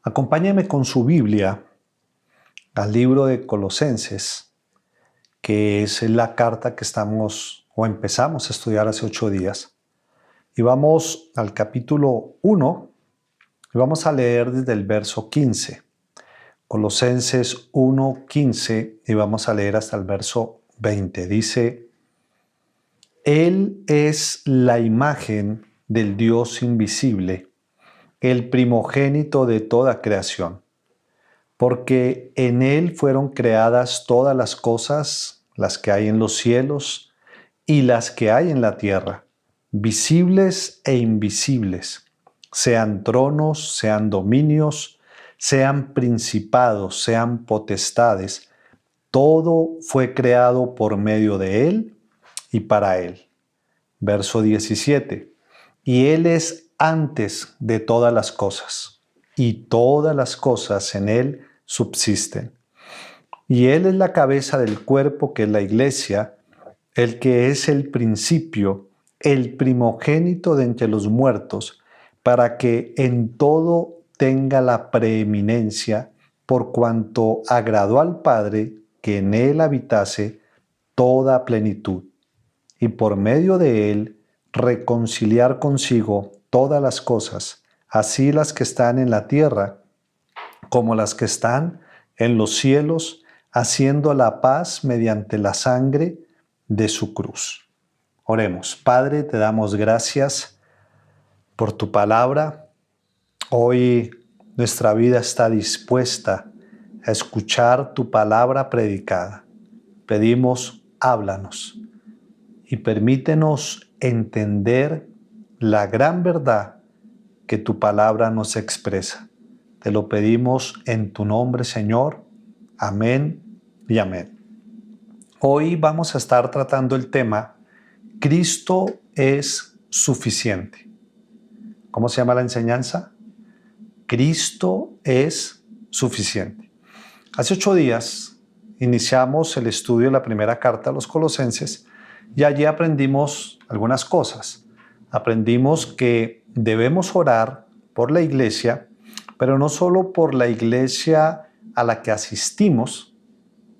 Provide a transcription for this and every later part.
Acompáñeme con su Biblia al libro de Colosenses, que es la carta que empezamos a estudiar hace 8 días. Y vamos al capítulo 1 y vamos a leer desde el verso 15. Colosenses 1:15 y vamos a leer hasta el verso 20. Dice: Él es la imagen del Dios invisible, el primogénito de toda creación, porque en Él fueron creadas todas las cosas, las que hay en los cielos y las que hay en la tierra, visibles e invisibles, sean tronos, sean dominios, sean principados, sean potestades. Todo fue creado por medio de Él y para Él. Verso 17. Y Él es antes de todas las cosas, y todas las cosas en Él subsisten. Y Él es la cabeza del cuerpo, que es la iglesia, el que es el principio, el primogénito de entre los muertos, para que en todo tenga la preeminencia, por cuanto agradó al Padre que en Él habitase toda plenitud, y por medio de Él reconciliar consigo todas las cosas, así las que están en la tierra como las que están en los cielos, haciendo la paz mediante la sangre de su cruz. Oremos. Padre, te damos gracias por tu palabra. Hoy nuestra vida está dispuesta a escuchar tu palabra predicada. Pedimos, háblanos y permítenos entender la gran verdad que tu palabra nos expresa. Te lo pedimos en tu nombre, Señor. Amén y amén. Hoy vamos a estar tratando el tema Cristo es suficiente. ¿Cómo se llama la enseñanza? Cristo es suficiente. Hace 8 días iniciamos el estudio de la primera carta a los Colosenses y allí aprendimos algunas cosas. Aprendimos que debemos orar por la iglesia, pero no solo por la iglesia a la que asistimos,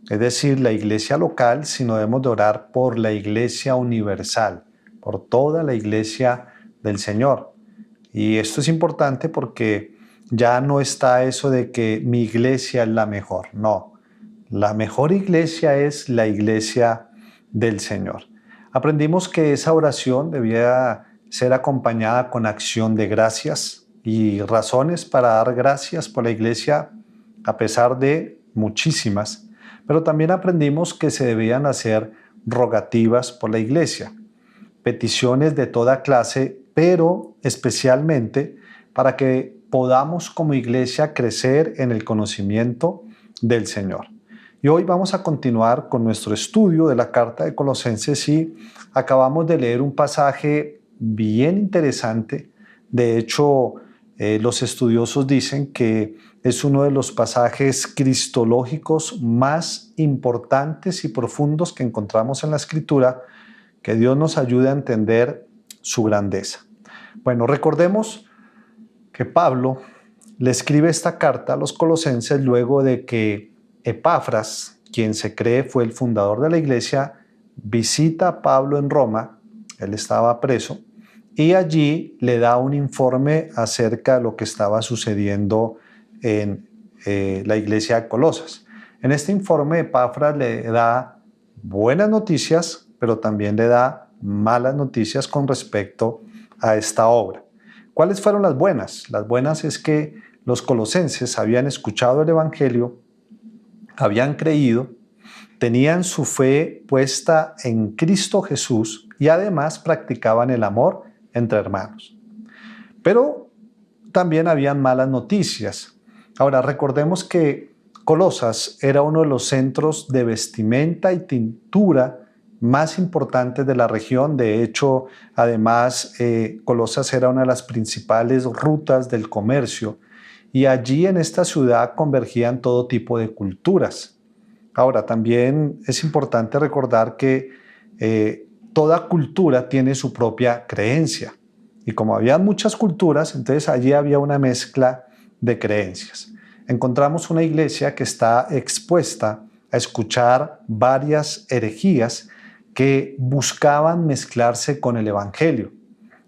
es decir, la iglesia local, sino debemos de orar por la iglesia universal, por toda la iglesia del Señor. Y esto es importante porque ya no está eso de que mi iglesia es la mejor. No, la mejor iglesia es la iglesia del Señor. Aprendimos que esa oración debía ser acompañada con acción de gracias y razones para dar gracias por la iglesia, a pesar de muchísimas, pero también aprendimos que se debían hacer rogativas por la iglesia, peticiones de toda clase, pero especialmente para que podamos como iglesia crecer en el conocimiento del Señor. Y hoy vamos a continuar con nuestro estudio de la carta de Colosenses y acabamos de leer un pasaje bien interesante. De hecho, los estudiosos dicen que es uno de los pasajes cristológicos más importantes y profundos que encontramos en la Escritura. Que Dios nos ayude a entender su grandeza. Bueno, recordemos que Pablo le escribe esta carta a los Colosenses luego de que Epafras, quien se cree fue el fundador de la iglesia, visita a Pablo en Roma. Él estaba preso y allí le da un informe acerca de lo que estaba sucediendo en la iglesia de Colosas. En este informe Epafras le da buenas noticias, pero también le da malas noticias con respecto a esta obra. ¿Cuáles fueron las buenas? Las buenas es que los colosenses habían escuchado el evangelio, habían creído, tenían su fe puesta en Cristo Jesús y además practicaban el amor entre hermanos. Pero también habían malas noticias. Ahora, recordemos que Colosas era uno de los centros de vestimenta y tintura más importantes de la región. De hecho, además, Colosas era una de las principales rutas del comercio y allí en esta ciudad convergían todo tipo de culturas. Ahora, también es importante recordar que toda cultura tiene su propia creencia y como había muchas culturas, entonces allí había una mezcla de creencias. Encontramos una iglesia que está expuesta a escuchar varias herejías que buscaban mezclarse con el Evangelio.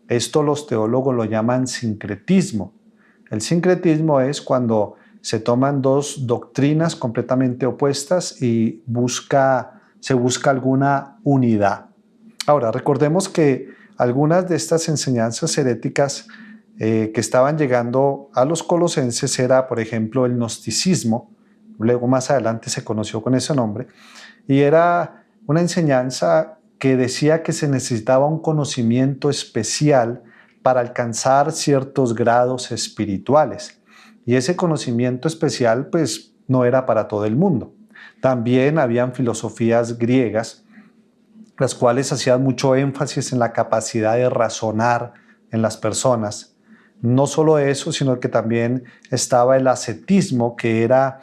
Esto los teólogos lo llaman sincretismo. El sincretismo es cuando se toman dos doctrinas completamente opuestas y se busca alguna unidad. Ahora, recordemos que algunas de estas enseñanzas heréticas que estaban llegando a los colosenses era, por ejemplo, el gnosticismo, luego más adelante se conoció con ese nombre, y era una enseñanza que decía que se necesitaba un conocimiento especial para alcanzar ciertos grados espirituales. Y ese conocimiento especial pues no era para todo el mundo. También habían filosofías griegas, las cuales hacían mucho énfasis en la capacidad de razonar en las personas. No solo eso, sino que también estaba el ascetismo, que era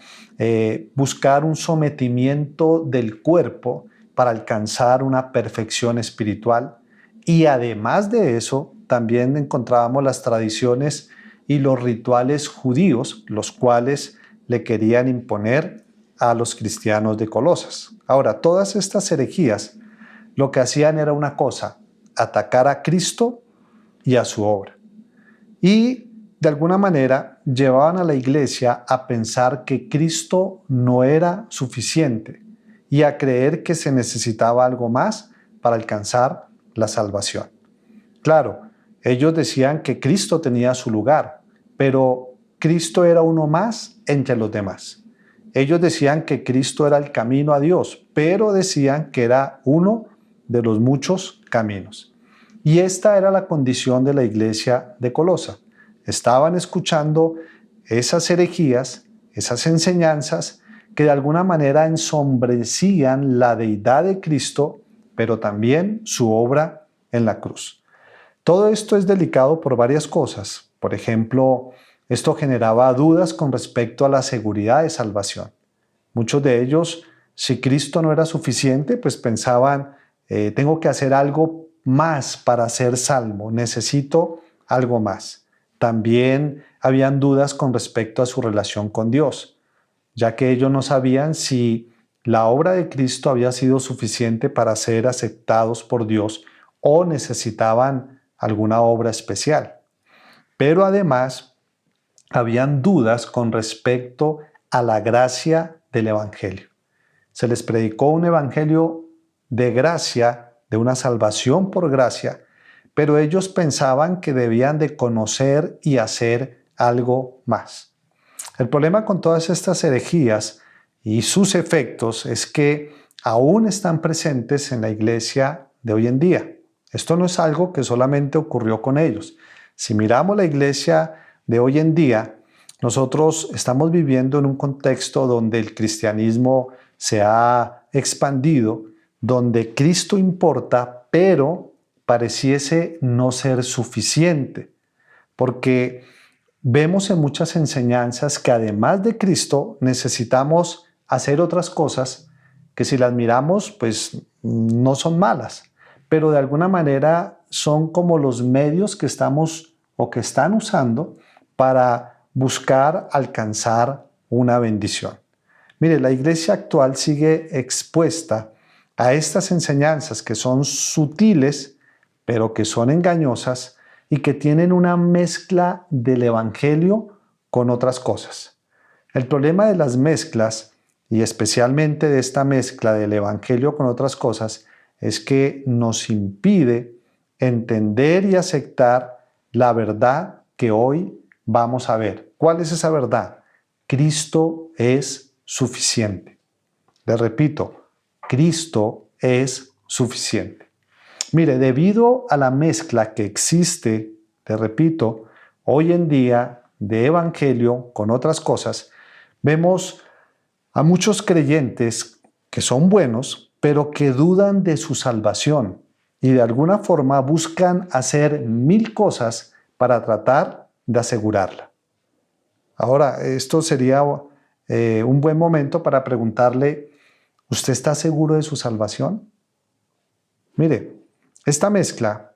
buscar un sometimiento del cuerpo para alcanzar una perfección espiritual. Y además de eso, también encontrábamos las tradiciones y los rituales judíos, los cuales le querían imponer a los cristianos de Colosas. Ahora, todas estas herejías lo que hacían era una cosa: atacar a Cristo y a su obra. Y de alguna manera llevaban a la iglesia a pensar que Cristo no era suficiente y a creer que se necesitaba algo más para alcanzar la salvación. Claro, ellos decían que Cristo tenía su lugar, pero Cristo era uno más entre los demás. Ellos decían que Cristo era el camino a Dios, pero decían que era uno de los muchos caminos. Y esta era la condición de la iglesia de Colosa. Estaban escuchando esas herejías, esas enseñanzas que de alguna manera ensombrecían la deidad de Cristo, pero también su obra en la cruz. Todo esto es delicado por varias cosas. Por ejemplo, esto generaba dudas con respecto a la seguridad de salvación. Muchos de ellos, si Cristo no era suficiente, pues pensaban, tengo que hacer algo más para ser salvo, necesito algo más. También habían dudas con respecto a su relación con Dios, ya que ellos no sabían si la obra de Cristo había sido suficiente para ser aceptados por Dios o necesitaban alguna obra especial. Pero además, habían dudas con respecto a la gracia del Evangelio. Se les predicó un Evangelio de gracia, de una salvación por gracia, pero ellos pensaban que debían de conocer y hacer algo más. El problema con todas estas herejías y sus efectos es que aún están presentes en la iglesia de hoy en día. Esto no es algo que solamente ocurrió con ellos. Si miramos la iglesia de hoy en día, nosotros estamos viviendo en un contexto donde el cristianismo se ha expandido, donde Cristo importa, pero pareciese no ser suficiente, porque vemos en muchas enseñanzas que además de Cristo necesitamos hacer otras cosas que, si las miramos, pues no son malas, pero de alguna manera son como los medios que estamos o que están usando para buscar alcanzar una bendición. Mire, la iglesia actual sigue expuesta a estas enseñanzas que son sutiles, pero que son engañosas y que tienen una mezcla del evangelio con otras cosas. El problema de las mezclas, y especialmente de esta mezcla del evangelio con otras cosas, es que nos impide entender y aceptar la verdad que hoy vamos a ver. ¿Cuál es esa verdad? Cristo es suficiente. Le repito, Cristo es suficiente. Mire, debido a la mezcla que existe, te repito, hoy en día de evangelio con otras cosas, vemos a muchos creyentes que son buenos, pero que dudan de su salvación y de alguna forma buscan hacer 1000 cosas para tratar de asegurarla. Ahora, esto sería un buen momento para preguntarle, ¿usted está seguro de su salvación? Mire, esta mezcla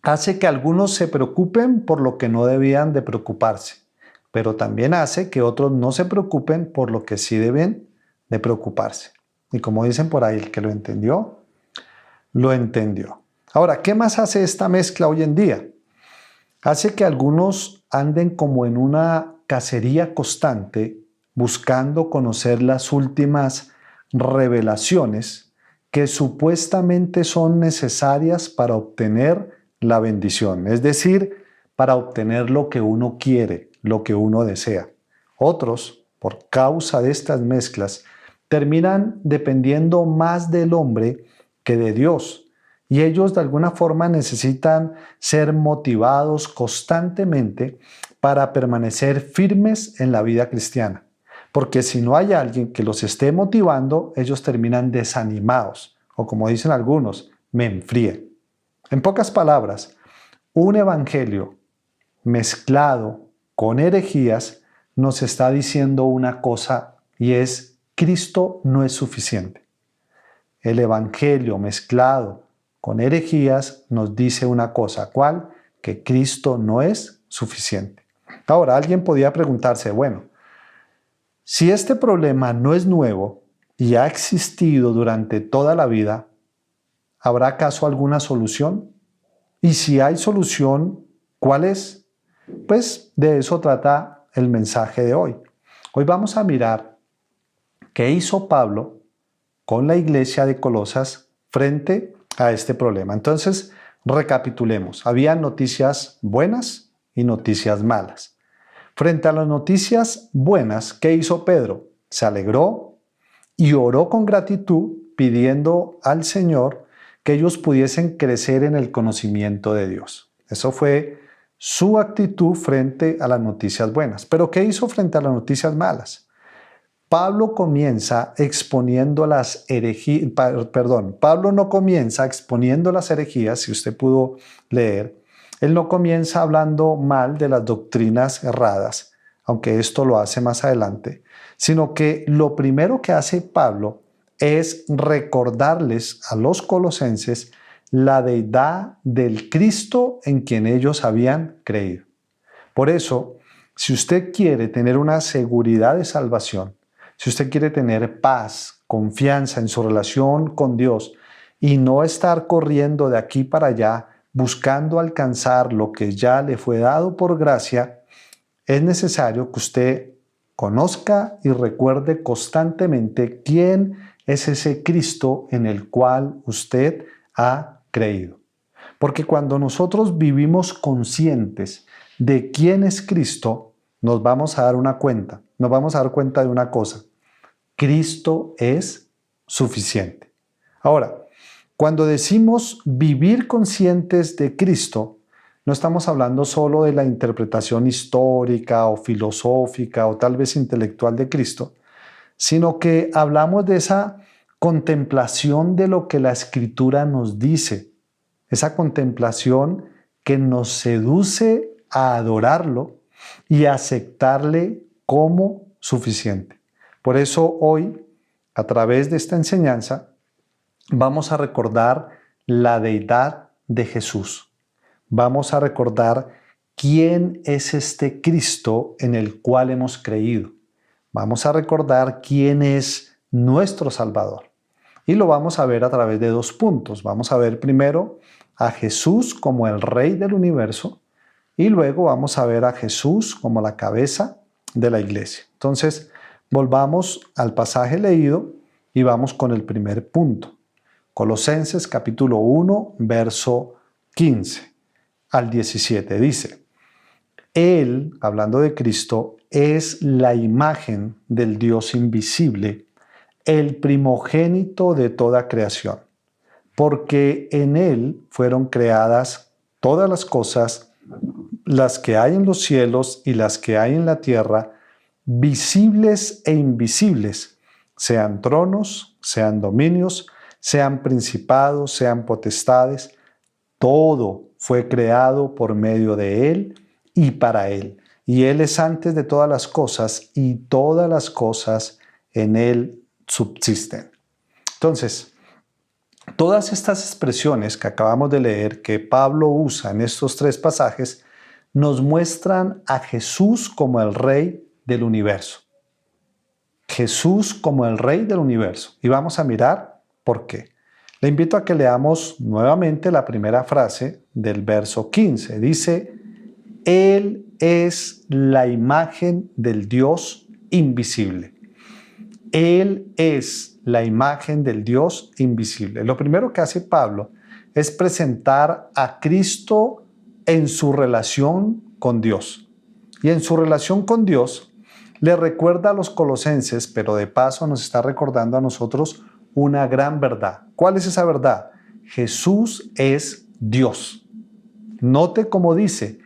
hace que algunos se preocupen por lo que no debían de preocuparse, pero también hace que otros no se preocupen por lo que sí deben de preocuparse. Y como dicen por ahí, el que lo entendió, lo entendió. Ahora, ¿qué más hace esta mezcla hoy en día? Hace que algunos anden como en una cacería constante, buscando conocer las últimas revelaciones que supuestamente son necesarias para obtener la bendición, es decir, para obtener lo que uno quiere, lo que uno desea. Otros, por causa de estas mezclas, terminan dependiendo más del hombre que de Dios. Y ellos de alguna forma necesitan ser motivados constantemente para permanecer firmes en la vida cristiana. Porque si no hay alguien que los esté motivando, ellos terminan desanimados. O como dicen algunos, me enfríen. En pocas palabras, un evangelio mezclado con herejías nos está diciendo una cosa y es: Cristo no es suficiente. El evangelio mezclado con herejías nos dice una cosa, ¿cuál? Que Cristo no es suficiente. Ahora, alguien podría preguntarse, bueno, si este problema no es nuevo y ha existido durante toda la vida, ¿habrá acaso alguna solución? Y si hay solución, ¿cuál es? Pues de eso trata el mensaje de hoy. Hoy vamos a mirar qué hizo Pablo con la iglesia de Colosas frente a este problema. Entonces, recapitulemos. Había noticias buenas y noticias malas. Frente a las noticias buenas, ¿qué hizo Pedro? Se alegró y oró con gratitud, pidiendo al Señor que ellos pudiesen crecer en el conocimiento de Dios. Eso fue su actitud frente a las noticias buenas. ¿Pero qué hizo frente a las noticias malas? Pablo comienza exponiendo las herejías, Pablo no comienza exponiendo las herejías, si usted pudo leer. Él no comienza hablando mal de las doctrinas erradas, aunque esto lo hace más adelante, sino que lo primero que hace Pablo es recordarles a los colosenses la deidad del Cristo en quien ellos habían creído. Por eso, si usted quiere tener una seguridad de salvación, si usted quiere tener paz, confianza en su relación con Dios y no estar corriendo de aquí para allá buscando alcanzar lo que ya le fue dado por gracia, es necesario que usted conozca y recuerde constantemente quién es ese Cristo en el cual usted ha creído. Porque cuando nosotros vivimos conscientes de quién es Cristo, nos vamos a dar cuenta de una cosa: Cristo es suficiente. Ahora, cuando decimos vivir conscientes de Cristo, no estamos hablando solo de la interpretación histórica o filosófica o tal vez intelectual de Cristo, sino que hablamos de esa contemplación de lo que la Escritura nos dice, esa contemplación que nos seduce a adorarlo y a aceptarle como suficiente. Por eso hoy, a través de esta enseñanza, vamos a recordar la deidad de Jesús. Vamos a recordar quién es este Cristo en el cual hemos creído. Vamos a recordar quién es nuestro Salvador. Y lo vamos a ver a través de dos puntos. Vamos a ver primero a Jesús como el Rey del universo y luego vamos a ver a Jesús como la cabeza de la iglesia. Entonces, volvamos al pasaje leído y vamos con el primer punto. Colosenses capítulo 1, verso 15 al 17 dice: Él, hablando de Cristo, es la imagen del Dios invisible, el primogénito de toda creación, porque en Él fueron creadas todas las cosas, las que hay en los cielos y las que hay en la tierra, visibles e invisibles, sean tronos, sean dominios, sean principados, sean potestades. Todo fue creado por medio de Él y para Él. Y Él es antes de todas las cosas y todas las cosas en Él subsisten. Entonces, todas estas expresiones que acabamos de leer, que Pablo usa en estos tres pasajes, nos muestran a Jesús como el Rey del universo. Jesús como el Rey del universo. Y vamos a mirar por qué. Le invito a que leamos nuevamente la primera frase del verso 15. Dice, Él es la imagen del Dios invisible. Él es la imagen del Dios invisible. Lo primero que hace Pablo es presentar a Cristo en su relación con Dios. Y en su relación con Dios le recuerda a los colosenses, pero de paso nos está recordando a nosotros una gran verdad. ¿Cuál es esa verdad? Jesús es Dios. Note cómo dice,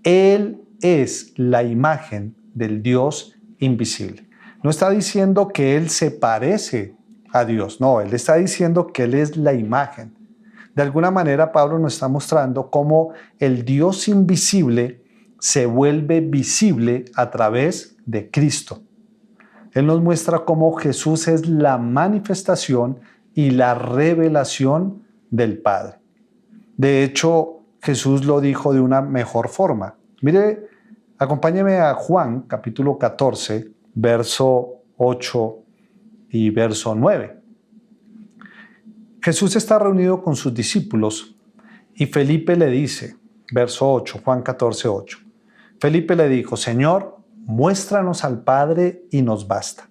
Él es la imagen del Dios invisible. No está diciendo que Él se parece a Dios, no, Él está diciendo que Él es la imagen. De alguna manera Pablo nos está mostrando cómo el Dios invisible se vuelve visible a través de Cristo. Él nos muestra cómo Jesús es la manifestación y la revelación del Padre. De hecho, Jesús lo dijo de una mejor forma. Mire, acompáñeme a Juan, capítulo 14, verso 8 y verso 9. Jesús está reunido con sus discípulos y Felipe le dice, verso 8, Juan 14, 8. Felipe le dijo, Señor, muéstranos al Padre y nos basta.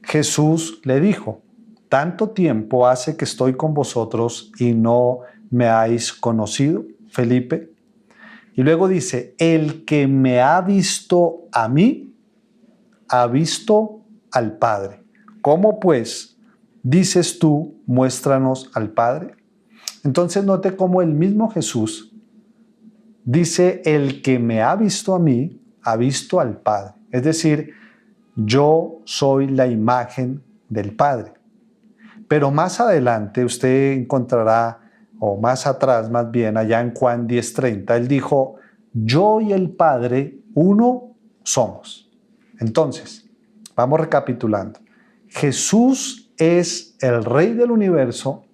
Jesús le dijo, ¿tanto tiempo hace que estoy con vosotros y no me habéis conocido, Felipe? Y luego dice, el que me ha visto a mí, ha visto al Padre. ¿Cómo pues dices tú, muéstranos al Padre? Entonces note cómo el mismo Jesús dice, el que me ha visto a mí, ha visto al Padre. Es decir, yo soy la imagen del Padre. Pero más adelante usted encontrará, o más atrás más bien, allá en Juan 10:30, él dijo, yo y el Padre uno somos. Entonces, vamos recapitulando. Jesús es el Rey del universo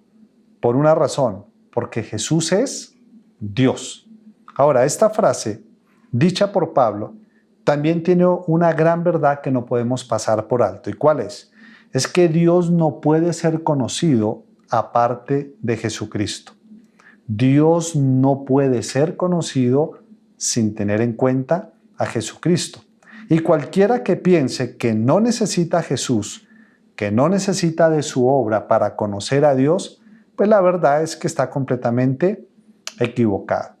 por una razón, porque Jesús es Dios. Ahora, esta frase, dicha por Pablo, también tiene una gran verdad que no podemos pasar por alto. ¿Y cuál es? Es que Dios no puede ser conocido aparte de Jesucristo. Dios no puede ser conocido sin tener en cuenta a Jesucristo. Y cualquiera que piense que no necesita a Jesús, que no necesita de su obra para conocer a Dios, pues la verdad es que está completamente equivocado.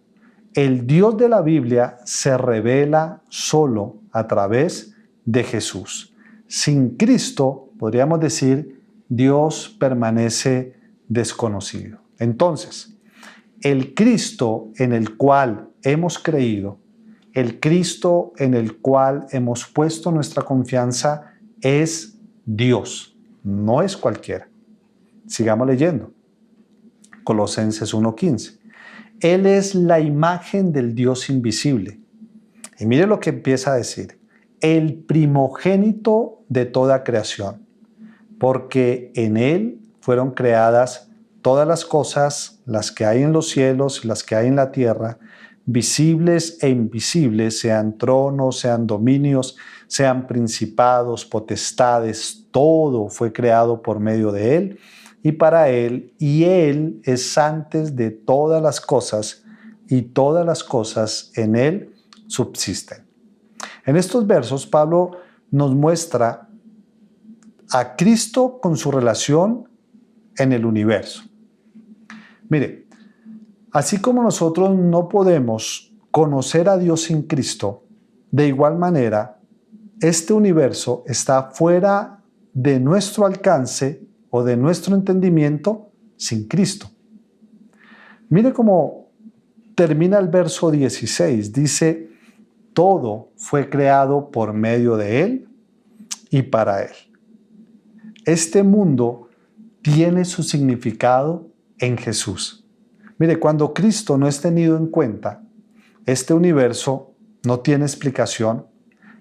El Dios de la Biblia se revela solo a través de Jesús. Sin Cristo, podríamos decir, Dios permanece desconocido. Entonces, el Cristo en el cual hemos creído, el Cristo en el cual hemos puesto nuestra confianza es Dios, no es cualquiera. Sigamos leyendo. Colosenses 1:15. Él es la imagen del Dios invisible. Y mire lo que empieza a decir. El primogénito de toda creación, porque en Él fueron creadas todas las cosas, las que hay en los cielos y las que hay en la tierra, visibles e invisibles, sean tronos, sean dominios, sean principados, potestades, todo fue creado por medio de Él y para Él, y Él es antes de todas las cosas, y todas las cosas en Él subsisten. En estos versos, Pablo nos muestra a Cristo con su relación en el universo. Mire, así como nosotros no podemos conocer a Dios sin Cristo, de igual manera, este universo está fuera de nuestro alcance o de nuestro entendimiento sin Cristo. Mire cómo termina el verso 16. Dice, todo fue creado por medio de Él y para Él. Este mundo tiene su significado en Jesús. Mire, cuando Cristo no es tenido en cuenta, este universo no tiene explicación,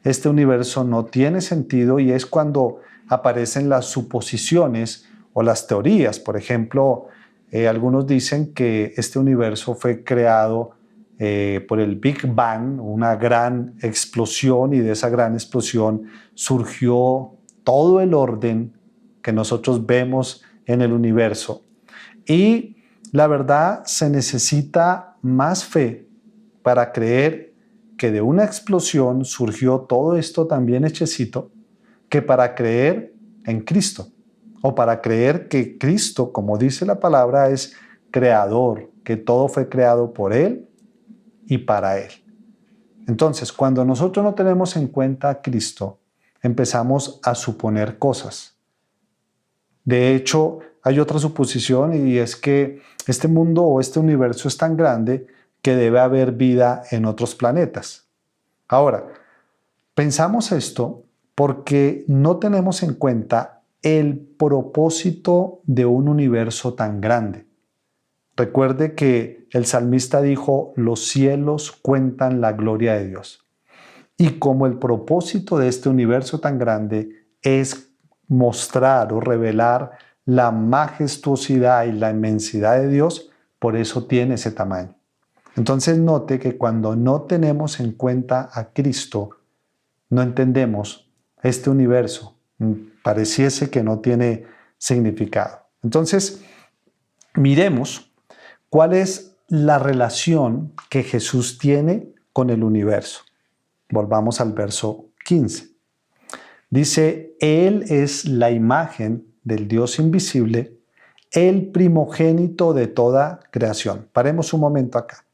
este universo no tiene sentido y es cuando aparecen las suposiciones o las teorías. Por ejemplo, algunos dicen que este universo fue creado por el Big Bang, una gran explosión, y de esa gran explosión surgió todo el orden que nosotros vemos en el universo. Y la verdad, se necesita más fe para creer que de una explosión surgió todo esto tan bien hechecito, que para creer en Cristo, o para creer que Cristo, como dice la palabra, es creador, que todo fue creado por Él y para Él. Entonces, cuando nosotros no tenemos en cuenta a Cristo, empezamos a suponer cosas. De hecho, hay otra suposición, y es que este mundo o este universo es tan grande que debe haber vida en otros planetas. Ahora, pensamos esto porque no tenemos en cuenta el propósito de un universo tan grande. Recuerde que el salmista dijo: los cielos cuentan la gloria de Dios. Y como el propósito de este universo tan grande es mostrar o revelar la majestuosidad y la inmensidad de Dios, por eso tiene ese tamaño. Entonces note que cuando no tenemos en cuenta a Cristo, no entendemos este universo. Pareciese que no tiene significado. Entonces, miremos cuál es la relación que Jesús tiene con el universo. Volvamos al verso 15. Dice: Él es la imagen del Dios invisible, el primogénito de toda creación. Paremos un momento acá.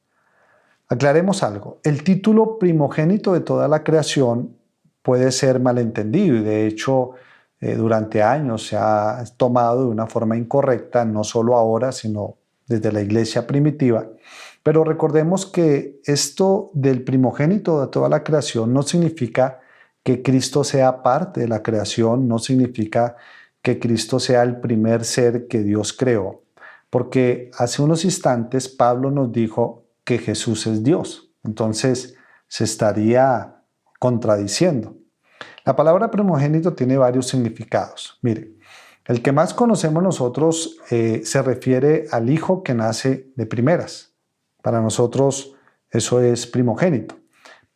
Aclaremos algo. El título primogénito de toda la creación puede ser malentendido, y de hecho durante años se ha tomado de una forma incorrecta, no solo ahora, sino desde la iglesia primitiva. Pero recordemos que esto del primogénito de toda la creación no significa que Cristo sea parte de la creación, no significa que Cristo sea el primer ser que Dios creó, porque hace unos instantes Pablo nos dijo que Jesús es Dios. Entonces se estaría contradiciendo. La palabra primogénito tiene varios significados. Mire, el que más conocemos nosotros se refiere al hijo que nace de primeras. Para nosotros eso es primogénito.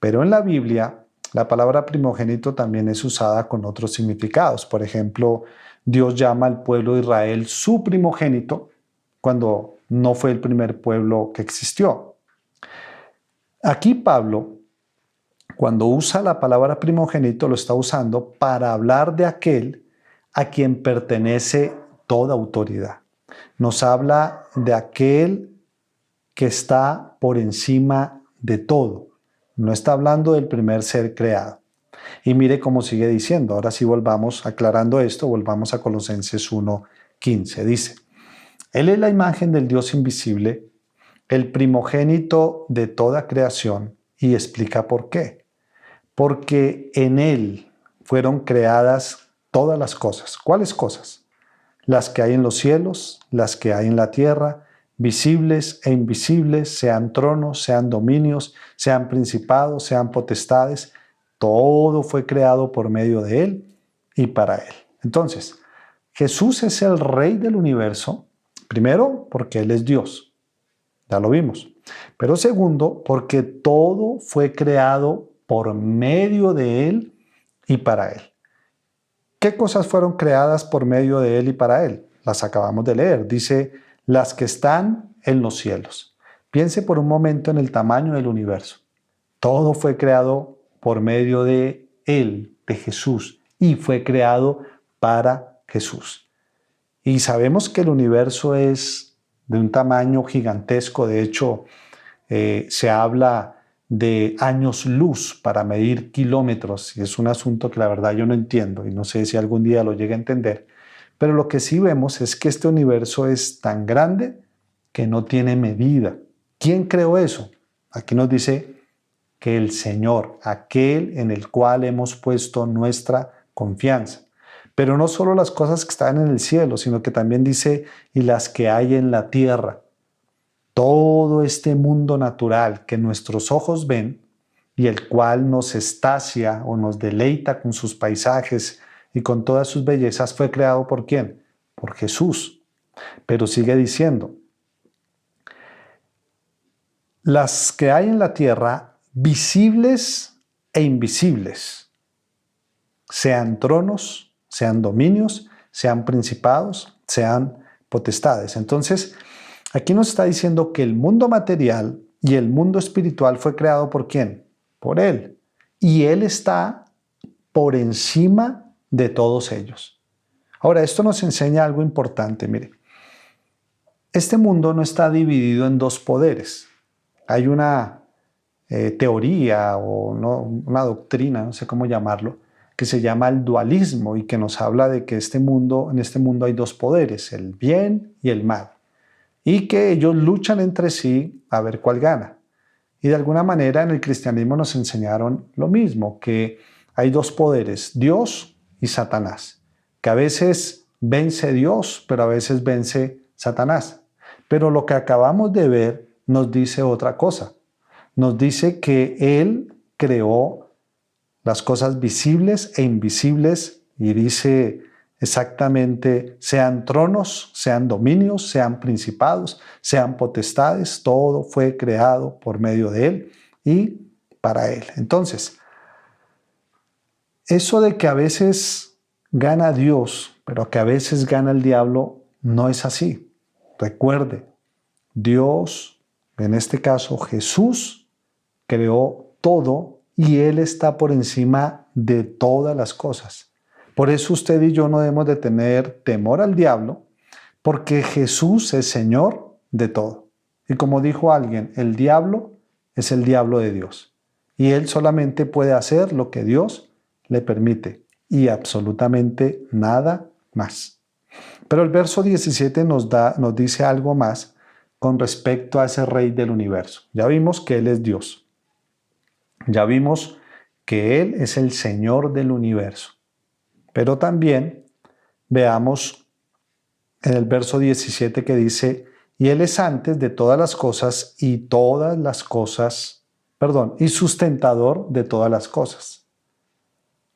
Pero en la Biblia, la palabra primogénito también es usada con otros significados. Por ejemplo, Dios llama al pueblo de Israel su primogénito cuando no fue el primer pueblo que existió. Aquí Pablo, cuando usa la palabra primogénito, lo está usando para hablar de aquel a quien pertenece toda autoridad. Nos habla de aquel que está por encima de todo. No está hablando del primer ser creado. Y mire cómo sigue diciendo. Ahora sí, volvamos aclarando esto, volvamos a Colosenses 1:15. Dice: Él es la imagen del Dios invisible, el primogénito de toda creación, y explica por qué. Porque en Él fueron creadas todas las cosas. ¿Cuáles cosas? Las que hay en los cielos, las que hay en la tierra, visibles e invisibles, sean tronos, sean dominios, sean principados, sean potestades. Todo fue creado por medio de Él y para Él. Entonces, Jesús es el Rey del universo, primero porque Él es Dios, ya lo vimos. Pero segundo, porque todo fue creado por medio de Él y para Él. ¿Qué cosas fueron creadas por medio de Él y para Él? Las acabamos de leer. Dice: las que están en los cielos. Piense por un momento en el tamaño del universo. Todo fue creado por medio de Él, de Jesús, y fue creado para Jesús. Y sabemos que el universo es de un tamaño gigantesco. De hecho, se habla de años luz para medir kilómetros, y es un asunto que la verdad yo no entiendo y no sé si algún día lo llegue a entender. Pero lo que sí vemos es que este universo es tan grande que no tiene medida. ¿Quién creó eso? Aquí nos dice que el Señor, aquel en el cual hemos puesto nuestra confianza. Pero no solo las cosas que están en el cielo, sino que también dice: y las que hay en la tierra. Todo este mundo natural que nuestros ojos ven y el cual nos extasia o nos deleita con sus paisajes y con todas sus bellezas, fue creado ¿por quién? Por Jesús. Pero sigue diciendo: las que hay en la tierra, visibles e invisibles, sean tronos, sean dominios, sean principados, sean potestades. Entonces, aquí nos está diciendo que el mundo material y el mundo espiritual fue creado ¿por quién? Por Él. Y Él está por encima de todos ellos. Ahora, esto nos enseña algo importante, mire. Este mundo no está dividido en dos poderes. Hay una teoría o no, una doctrina, no sé cómo llamarlo, que se llama el dualismo y que nos habla de que en este mundo hay dos poderes, el bien y el mal, y que ellos luchan entre sí a ver cuál gana. Y de alguna manera en el cristianismo nos enseñaron lo mismo, que hay dos poderes, Dios y Satanás, que a veces vence Dios, pero a veces vence Satanás. Pero lo que acabamos de ver nos dice otra cosa. Nos dice que Él creó las cosas visibles e invisibles y dice exactamente, sean tronos, sean dominios, sean principados, sean potestades, todo fue creado por medio de Él y para Él. Entonces, eso de que a veces gana Dios, pero que a veces gana el diablo, no es así. Recuerde, Dios, en este caso Jesús, creó todo y Él está por encima de todas las cosas. Por eso usted y yo no debemos de tener temor al diablo, porque Jesús es Señor de todo. Y como dijo alguien, el diablo es el diablo de Dios. Y Él solamente puede hacer lo que Dios le permite y absolutamente nada más. Pero el verso 17 nos dice algo más con respecto a ese Rey del universo. Ya vimos que Él es Dios. Ya vimos que Él es el Señor del universo. Pero también veamos en el verso 17 que dice, y Él es antes de todas las cosas y y sustentador de todas las cosas.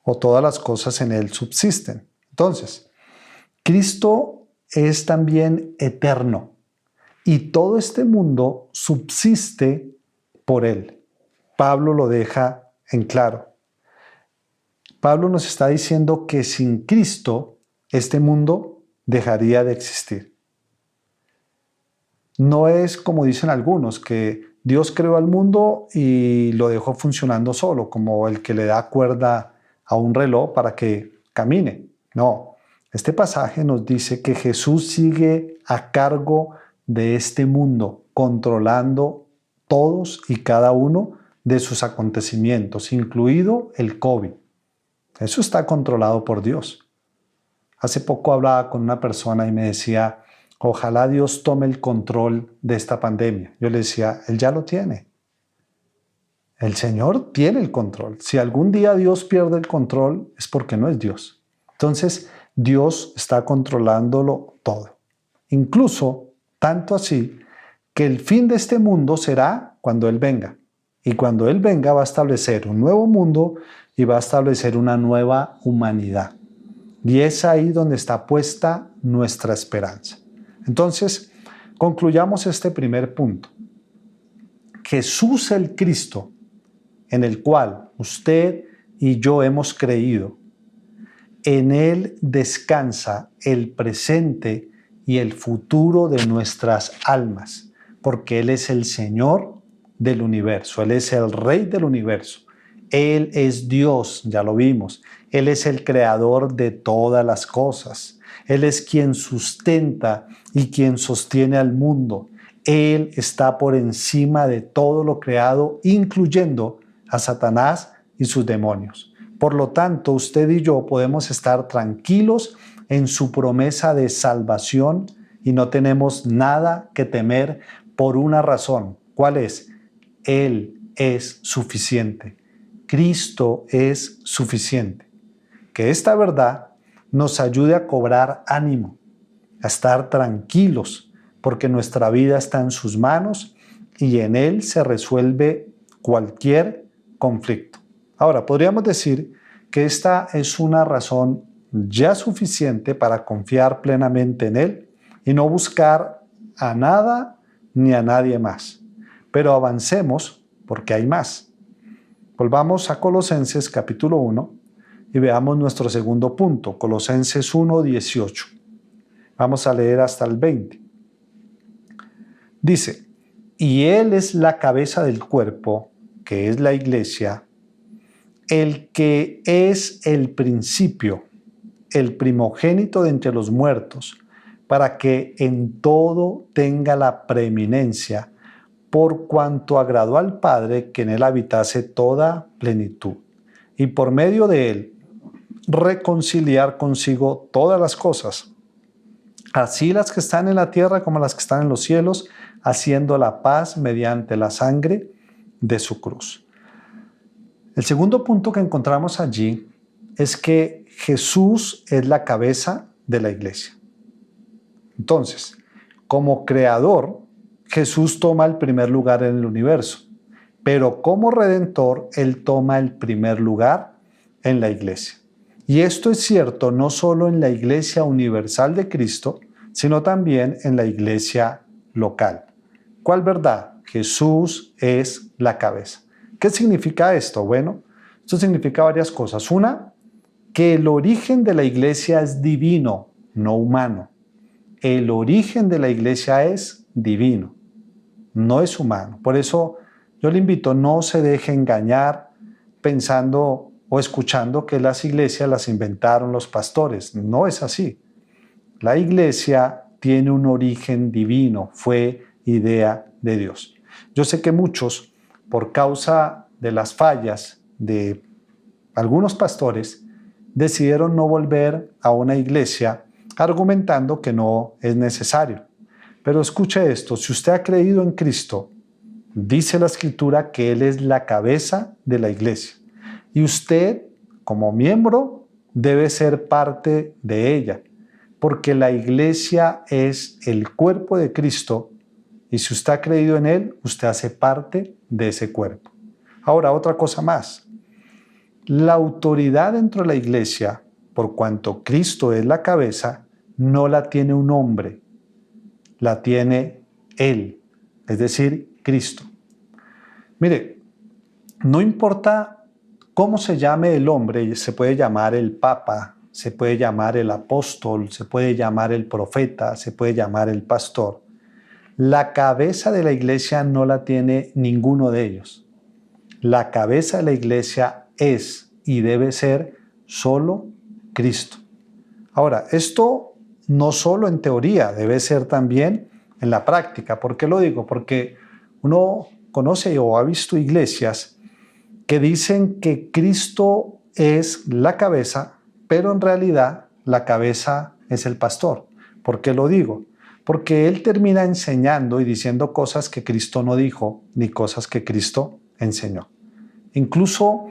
O todas las cosas en Él subsisten. Entonces, Cristo es también eterno y todo este mundo subsiste por Él. Pablo lo deja en claro. Pablo nos está diciendo que sin Cristo este mundo dejaría de existir. No es como dicen algunos, que Dios creó al mundo y lo dejó funcionando solo, como el que le da cuerda a un reloj para que camine. No, este pasaje nos dice que Jesús sigue a cargo de este mundo, controlando todos y cada uno de sus acontecimientos, incluido el COVID. Eso está controlado por Dios. Hace poco hablaba con una persona y me decía, ojalá Dios tome el control de esta pandemia. Yo le decía, Él ya lo tiene. El Señor tiene el control. Si algún día Dios pierde el control, es porque no es Dios. Entonces, Dios está controlándolo todo. Incluso, tanto así, que el fin de este mundo será cuando Él venga. Y cuando Él venga va a establecer un nuevo mundo y va a establecer una nueva humanidad. Y es ahí donde está puesta nuestra esperanza. Entonces, concluyamos este primer punto. Jesús el Cristo, en el cual usted y yo hemos creído, en Él descansa el presente y el futuro de nuestras almas, porque Él es el Señor del universo, Él es el Rey del universo, Él es Dios, ya lo vimos, Él es el creador de todas las cosas, Él es quien sustenta y quien sostiene al mundo, Él está por encima de todo lo creado, incluyendo a Satanás y sus demonios. Por lo tanto, usted y yo podemos estar tranquilos en su promesa de salvación y no tenemos nada que temer por una razón. ¿Cuál es? Él es suficiente. Cristo es suficiente. Que esta verdad nos ayude a cobrar ánimo, a estar tranquilos, porque nuestra vida está en sus manos y en Él se resuelve cualquier conflicto. Ahora, podríamos decir que esta es una razón ya suficiente para confiar plenamente en Él y no buscar a nada ni a nadie más. pero avancemos porque hay más. Volvamos a Colosenses capítulo 1 y veamos nuestro segundo punto, Colosenses 1:18. Vamos a leer hasta el 20. Dice, y Él es la cabeza del cuerpo, que es la iglesia, el que es el principio, el primogénito de entre los muertos, para que en todo tenga la preeminencia, por cuanto agradó al Padre que en él habitase toda plenitud, y por medio de él reconciliar consigo todas las cosas, así las que están en la tierra como las que están en los cielos, haciendo la paz mediante la sangre de su cruz. El segundo punto que encontramos allí es que Jesús es la cabeza de la iglesia. Entonces, como creador, Jesús toma el primer lugar en el universo, pero como redentor, Él toma el primer lugar en la iglesia. Y esto es cierto no solo en la iglesia universal de Cristo, sino también en la iglesia local. ¿Cuál verdad? Jesús es la cabeza. ¿Qué significa esto? Bueno, esto significa varias cosas. Una, que el origen de la iglesia es divino, no humano. El origen de la iglesia es divino, no es humano. Por eso yo le invito, no se deje engañar pensando o escuchando que las iglesias las inventaron los pastores. No es así. La iglesia tiene un origen divino, fue idea de Dios. Yo sé que muchos, por causa de las fallas de algunos pastores, decidieron no volver a una iglesia argumentando que no es necesario. Pero escuche esto, si usted ha creído en Cristo, dice la Escritura que Él es la cabeza de la iglesia. Y usted, como miembro, debe ser parte de ella, porque la iglesia es el cuerpo de Cristo y si usted ha creído en Él, usted hace parte de ese cuerpo. Ahora, otra cosa más. La autoridad dentro de la iglesia, por cuanto Cristo es la cabeza, no la tiene un hombre, la tiene Él, es decir, Cristo. Mire, no importa cómo se llame el hombre, se puede llamar el Papa, se puede llamar el apóstol, se puede llamar el profeta, se puede llamar el pastor. La cabeza de la iglesia no la tiene ninguno de ellos. La cabeza de la iglesia es y debe ser solo Cristo. Ahora, esto no solo en teoría, debe ser también en la práctica. ¿Por qué lo digo? Porque uno conoce o ha visto iglesias que dicen que Cristo es la cabeza, pero en realidad la cabeza es el pastor. ¿Por qué lo digo? Porque él termina enseñando y diciendo cosas que Cristo no dijo, ni cosas que Cristo enseñó. Incluso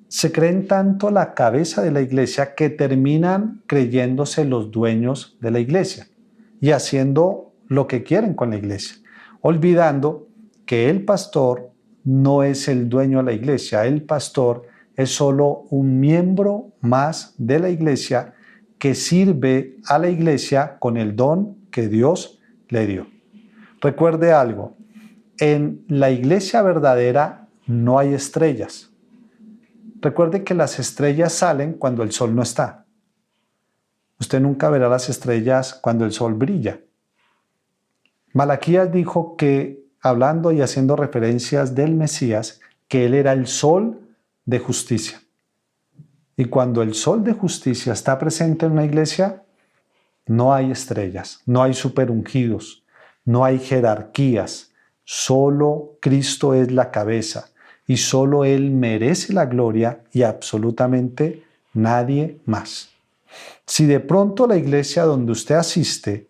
se creen tanto la cabeza de la iglesia que terminan creyéndose los dueños de la iglesia y haciendo lo que quieren con la iglesia, olvidando que el pastor no es el dueño de la iglesia, el pastor es solo un miembro más de la iglesia que sirve a la iglesia con el don que Dios le dio. Recuerde algo, en la iglesia verdadera no hay estrellas. Recuerde que las estrellas salen cuando el sol no está. Usted nunca verá las estrellas cuando el sol brilla. Malaquías dijo que, hablando y haciendo referencias del Mesías, que él era el sol de justicia. Y cuando el sol de justicia está presente en una iglesia, no hay estrellas, no hay superungidos, no hay jerarquías. Solo Cristo es la cabeza. Y solo Él merece la gloria y absolutamente nadie más. Si de pronto la iglesia donde usted asiste,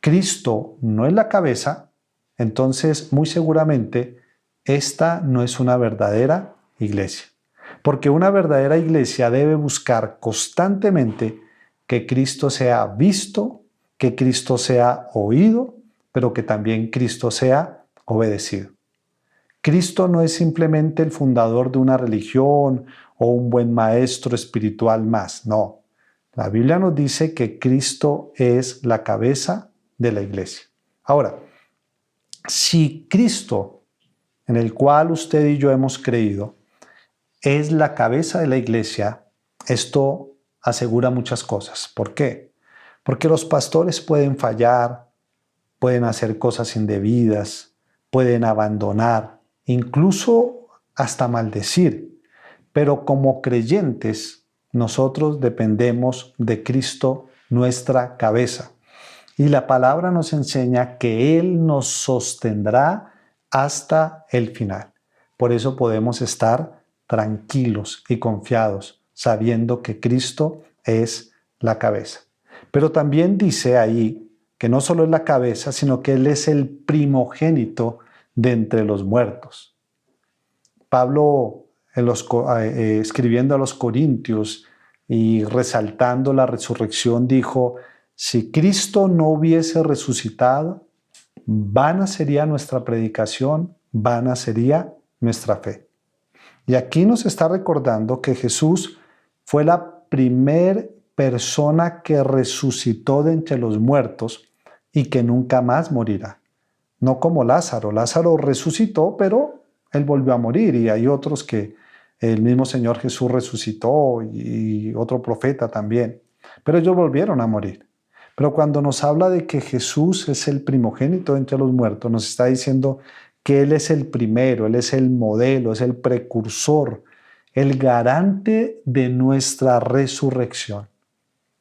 Cristo no es la cabeza, entonces muy seguramente esta no es una verdadera iglesia. Porque una verdadera iglesia debe buscar constantemente que Cristo sea visto, que Cristo sea oído, pero que también Cristo sea obedecido. Cristo no es simplemente el fundador de una religión o un buen maestro espiritual más, no. La Biblia nos dice que Cristo es la cabeza de la iglesia. Ahora, si Cristo en el cual usted y yo hemos creído, es la cabeza de la iglesia, esto asegura muchas cosas. ¿Por qué? Porque los pastores pueden fallar, pueden hacer cosas indebidas, pueden abandonar, incluso hasta maldecir. Pero como creyentes, nosotros dependemos de Cristo, nuestra cabeza. Y la palabra nos enseña que Él nos sostendrá hasta el final. Por eso podemos estar tranquilos y confiados, sabiendo que Cristo es la cabeza. Pero también dice ahí que no solo es la cabeza, sino que Él es el primogénito de entre los muertos. Pablo, escribiendo a los Corintios y resaltando la resurrección, dijo: si Cristo no hubiese resucitado, vana sería nuestra predicación, vana sería nuestra fe. Y aquí nos está recordando que Jesús fue la primer persona que resucitó de entre los muertos y que nunca más morirá. No como Lázaro. Lázaro resucitó, pero él volvió a morir, y hay otros que el mismo Señor Jesús resucitó y otro profeta también. Pero ellos volvieron a morir. Pero cuando nos habla de que Jesús es el primogénito entre los muertos, nos está diciendo que Él es el primero, Él es el modelo, es el precursor, el garante de nuestra resurrección.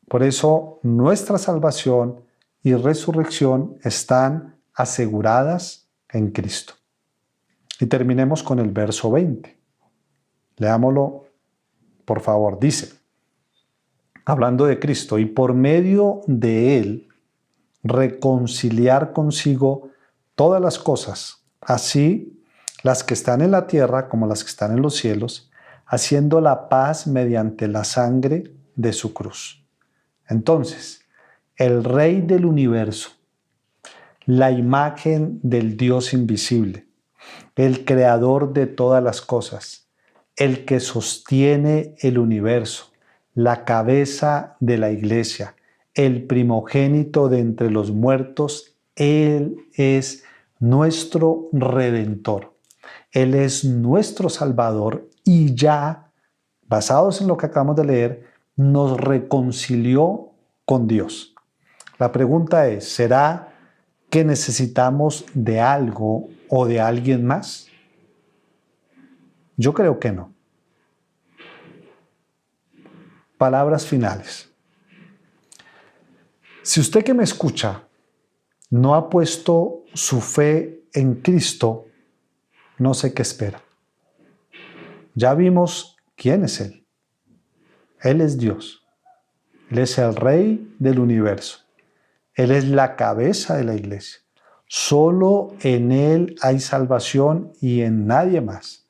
Por eso nuestra salvación y resurrección están aseguradas en Cristo. Y terminemos con el verso 20. Leámoslo, por favor. Dice, hablando de Cristo, y por medio de Él reconciliar consigo todas las cosas, así las que están en la tierra como las que están en los cielos, haciendo la paz mediante la sangre de su cruz. Entonces, el Rey del universo, la imagen del Dios invisible, el creador de todas las cosas, el que sostiene el universo, la cabeza de la iglesia, el primogénito de entre los muertos, Él es nuestro Redentor. Él es nuestro Salvador y ya, basados en lo que acabamos de leer, nos reconcilió con Dios. La pregunta es, ¿será que necesitamos de algo o de alguien más? Yo creo que no. Palabras finales. Si usted que me escucha no ha puesto su fe en Cristo, no sé qué espera. Ya vimos quién es Él. Él es Dios. Él es el Rey del universo. Él es la cabeza de la iglesia. Solo en Él hay salvación y en nadie más.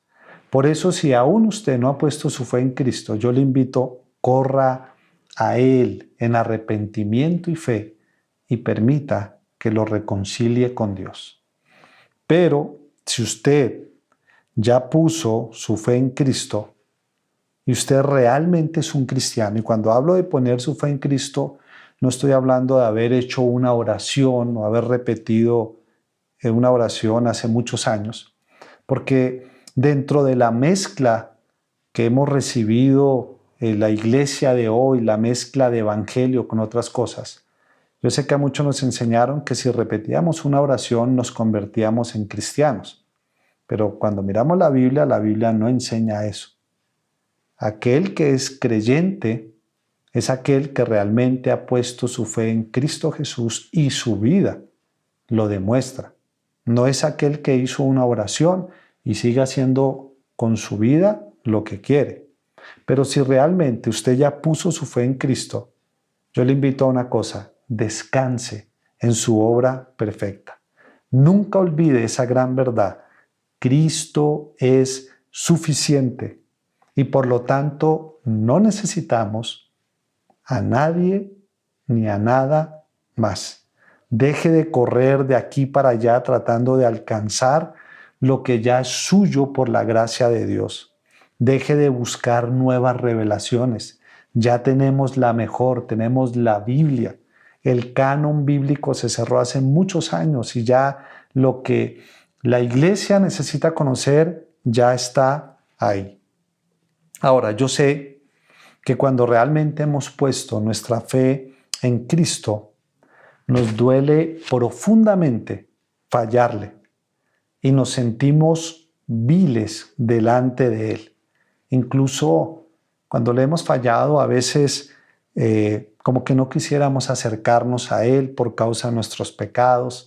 Por eso, si aún usted no ha puesto su fe en Cristo, yo le invito, corra a Él en arrepentimiento y fe y permita que lo reconcilie con Dios. Pero si usted ya puso su fe en Cristo y usted realmente es un cristiano, y cuando hablo de poner su fe en Cristo, no estoy hablando de haber hecho una oración o haber repetido una oración hace muchos años, porque dentro de la mezcla que hemos recibido en la iglesia de hoy, la mezcla de evangelio con otras cosas, yo sé que a muchos nos enseñaron que si repetíamos una oración nos convertíamos en cristianos. Pero cuando miramos la Biblia no enseña eso. Aquel que es creyente es aquel que realmente ha puesto su fe en Cristo Jesús y su vida lo demuestra. No es aquel que hizo una oración y sigue haciendo con su vida lo que quiere. Pero si realmente usted ya puso su fe en Cristo, yo le invito a una cosa: descanse en su obra perfecta. Nunca olvide esa gran verdad. Cristo es suficiente y por lo tanto no necesitamos a nadie ni a nada más. Deje de correr de aquí para allá tratando de alcanzar lo que ya es suyo por la gracia de Dios. Deje de buscar nuevas revelaciones. Ya tenemos la mejor, tenemos la Biblia. El canon bíblico se cerró hace muchos años y ya lo que La iglesia necesita conocer, ya está ahí. Ahora, yo sé que cuando realmente hemos puesto nuestra fe en Cristo, nos duele profundamente fallarle y nos sentimos viles delante de Él. Incluso cuando le hemos fallado, a veces como que no quisiéramos acercarnos a Él por causa de nuestros pecados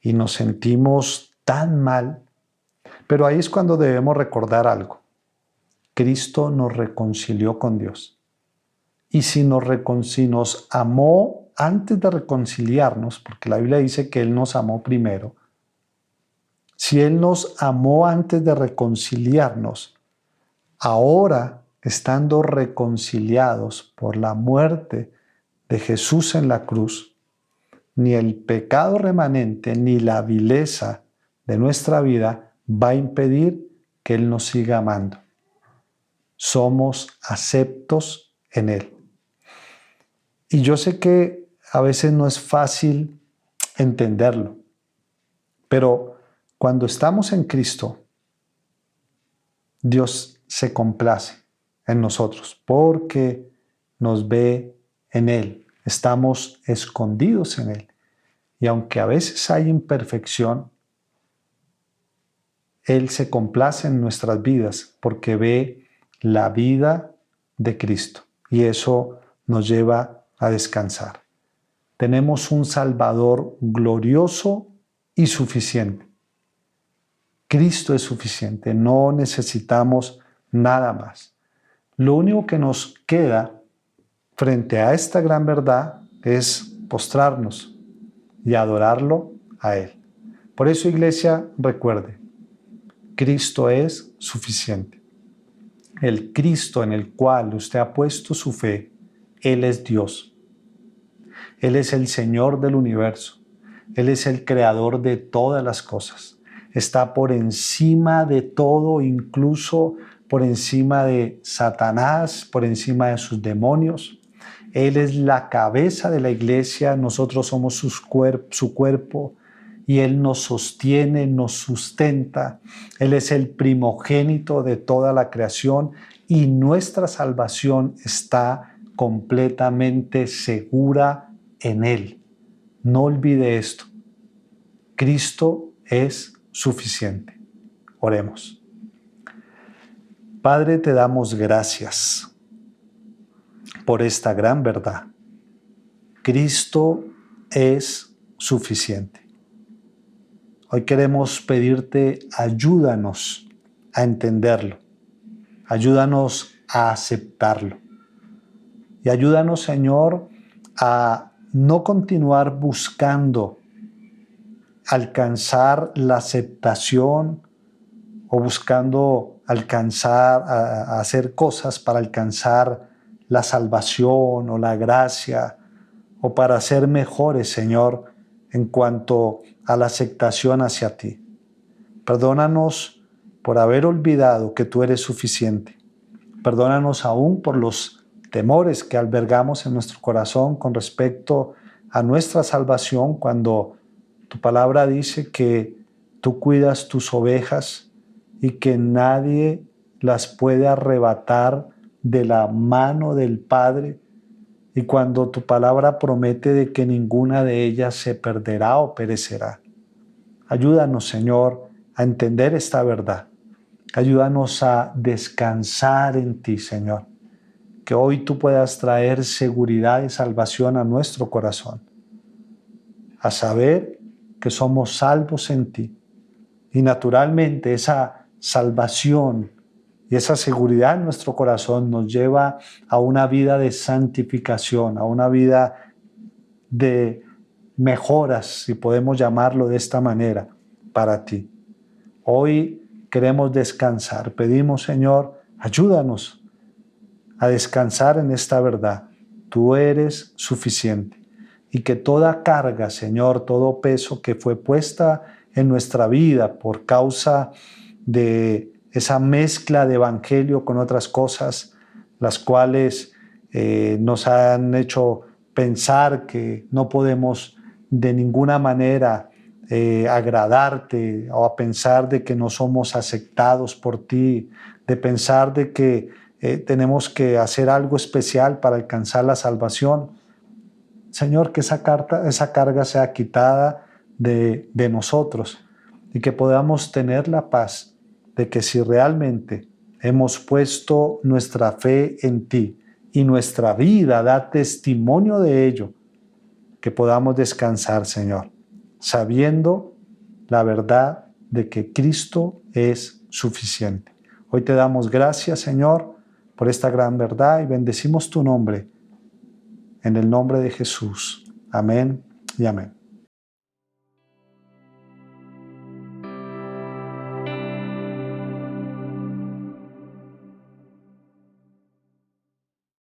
y nos sentimos tan mal. Pero ahí es cuando debemos recordar algo. Cristo nos reconcilió con Dios. Y si nos amó antes de reconciliarnos, porque la Biblia dice que Él nos amó primero, si Él nos amó antes de reconciliarnos, ahora, estando reconciliados por la muerte de Jesús en la cruz, ni el pecado remanente ni la vileza de nuestra vida va a impedir que Él nos siga amando. Somos aceptos en Él. Y yo sé que a veces no es fácil entenderlo, pero cuando estamos en Cristo, Dios se complace en nosotros porque nos ve en Él. Estamos escondidos en Él. Y aunque a veces hay imperfección, Él se complace en nuestras vidas porque ve la vida de Cristo. Y eso nos lleva a descansar. Tenemos un Salvador glorioso y suficiente. Cristo es suficiente, no necesitamos nada más. Lo único que nos queda frente a esta gran verdad es postrarnos y adorarlo a Él. Por eso, iglesia, recuerde, Cristo es suficiente. El Cristo en el cual usted ha puesto su fe, Él es Dios. Él es el Señor del universo. Él es el creador de todas las cosas. Está por encima de todo, incluso por encima de Satanás, por encima de sus demonios. Él es la cabeza de la iglesia, nosotros somos su cuerpo y Él nos sostiene, nos sustenta. Él es el primogénito de toda la creación y nuestra salvación está completamente segura en Él. No olvide esto. Cristo es suficiente. Oremos. Padre, te damos gracias por esta gran verdad. Cristo es suficiente. Hoy queremos pedirte, ayúdanos a entenderlo. Ayúdanos a aceptarlo. Y ayúdanos, Señor, a no continuar buscando alcanzar la aceptación o buscando a hacer cosas para alcanzar la salvación o la gracia o para ser mejores, Señor, en cuanto a la aceptación hacia ti. Perdónanos por haber olvidado que tú eres suficiente. Perdónanos aún por los temores que albergamos en nuestro corazón con respecto a nuestra salvación cuando tu palabra dice que tú cuidas tus ovejas y que nadie las puede arrebatar de la mano del Padre, y cuando tu palabra promete de que ninguna de ellas se perderá o perecerá. Ayúdanos, Señor, a entender esta verdad. Ayúdanos a descansar en ti, Señor. Que hoy tú puedas traer seguridad y salvación a nuestro corazón. A saber que somos salvos en ti. Y naturalmente esa salvación y esa seguridad en nuestro corazón nos lleva a una vida de santificación, a una vida de mejoras, si podemos llamarlo de esta manera, para ti. Hoy queremos descansar. Pedimos, Señor, ayúdanos a descansar en esta verdad. Tú eres suficiente. Y que toda carga, Señor, todo peso que fue puesta en nuestra vida por causa de esa mezcla de evangelio con otras cosas, las cuales nos han hecho pensar que no podemos de ninguna manera agradarte o a pensar de que no somos aceptados por ti, de pensar de que tenemos que hacer algo especial para alcanzar la salvación. Señor, que esa carga sea quitada de nosotros y que podamos tener la paz de que si realmente hemos puesto nuestra fe en ti y nuestra vida da testimonio de ello, que podamos descansar, Señor, sabiendo la verdad de que Cristo es suficiente. Hoy te damos gracias, Señor, por esta gran verdad y bendecimos tu nombre. En el nombre de Jesús. Amén y amén.